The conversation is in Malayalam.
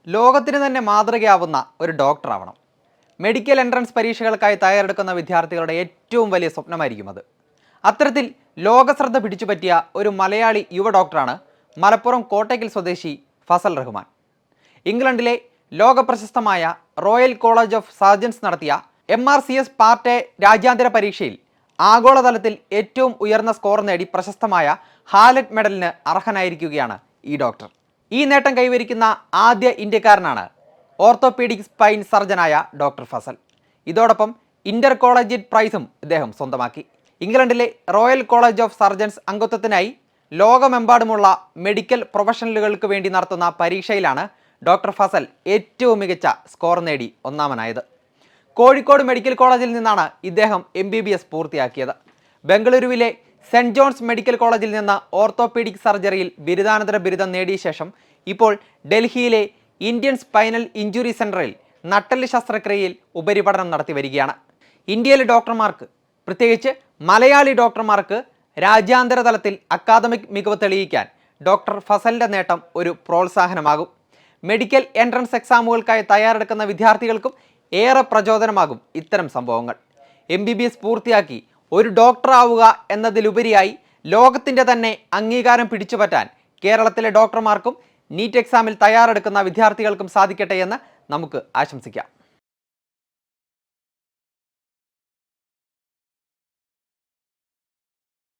ലോകത്തിന് തന്നെ മാതൃകയാവുന്ന ഒരു ഡോക്ടറാവണം. മെഡിക്കൽ എൻട്രൻസ് പരീക്ഷകൾക്കായി തയ്യാറെടുക്കുന്ന വിദ്യാർത്ഥികളുടെ ഏറ്റവും വലിയ സ്വപ്നമായിരിക്കും അത്. അത്തരത്തിൽ ലോകശ്രദ്ധ പിടിച്ചുപറ്റിയ ഒരു മലയാളി യുവ ഡോക്ടറാണ് മലപ്പുറം കോട്ടയ്ക്കൽ സ്വദേശി ഫസൽ റഹ്മാൻ. ഇംഗ്ലണ്ടിലെ ലോകപ്രശസ്തമായ റോയൽ കോളേജ് ഓഫ് സർജൻസ് നടത്തിയ MRCS പാർട്ട് എ രാജ്യാന്തര പരീക്ഷയിൽ ആഗോളതലത്തിൽ ഏറ്റവും ഉയർന്ന സ്കോർ നേടി പ്രശസ്തമായ ഹാലറ്റ് മെഡലിന് അർഹനായിരിക്കുകയാണ് ഈ ഡോക്ടർ. ഈ നേട്ടം കൈവരിക്കുന്ന ആദ്യ ഇന്ത്യക്കാരനാണ് ഓർത്തോപീഡിക് സ്പൈൻ സർജനായ ഡോക്ടർ ഫസൽ. ഇതോടൊപ്പം ഇന്റർ കോളേജിയറ്റ് പ്രൈസും ഇദ്ദേഹം സ്വന്തമാക്കി. ഇംഗ്ലണ്ടിലെ റോയൽ കോളേജ് ഓഫ് സർജൻസ് അംഗത്വത്തിനായി ലോകമെമ്പാടുമുള്ള മെഡിക്കൽ പ്രൊഫഷണലുകൾക്ക് വേണ്ടി നടത്തുന്ന പരീക്ഷയിലാണ് ഡോക്ടർ ഫസൽ ഏറ്റവും മികച്ച സ്കോർ നേടി ഒന്നാമനായത്. കോഴിക്കോട് മെഡിക്കൽ കോളേജിൽ നിന്നാണ് ഇദ്ദേഹം MBBS പൂർത്തിയാക്കിയത്. ബംഗളൂരുവിലെ സെന്റ് ജോൺസ് മെഡിക്കൽ കോളേജിൽ നിന്ന് ഓർത്തോപീഡിക് സർജറിയിൽ ബിരുദാനന്തര ബിരുദം നേടിയ ശേഷം ഇപ്പോൾ ഡൽഹിയിലെ ഇന്ത്യൻ സ്പൈനൽ ഇഞ്ചുറി സെന്ററിൽ നട്ടെല്ല് ശസ്ത്രക്രിയയിൽ ഉപരിപഠനം നടത്തി വരികയാണ്. ഇന്ത്യയിലെ ഡോക്ടർമാർക്ക്, പ്രത്യേകിച്ച് മലയാളി ഡോക്ടർമാർക്ക് രാജ്യാന്തര തലത്തിൽ അക്കാദമിക് മികവ് തെളിയിക്കാൻ ഡോക്ടർ ഫസലിൻ്റെ നേട്ടം ഒരു പ്രോത്സാഹനമാകും. മെഡിക്കൽ എൻട്രൻസ് എക്സാമുകൾക്കായി തയ്യാറെടുക്കുന്ന വിദ്യാർത്ഥികൾക്കും ഏറെ പ്രചോദനമാകും ഇത്തരം സംഭവങ്ങൾ. MBBS പൂർത്തിയാക്കി ഒരു ഡോക്ടർ ആവുക എന്നതിലുപരിയായി ലോകത്തിൻ്റെ തന്നെ അംഗീകാരം പിടിച്ചുപറ്റാൻ കേരളത്തിലെ ഡോക്ടർമാർക്കും നീറ്റ് എക്സാമിൽ തയ്യാറെടുക്കുന്ന വിദ്യാർത്ഥികൾക്കും സാധിക്കട്ടെ എന്ന് നമുക്ക് ആശംസിക്കാം.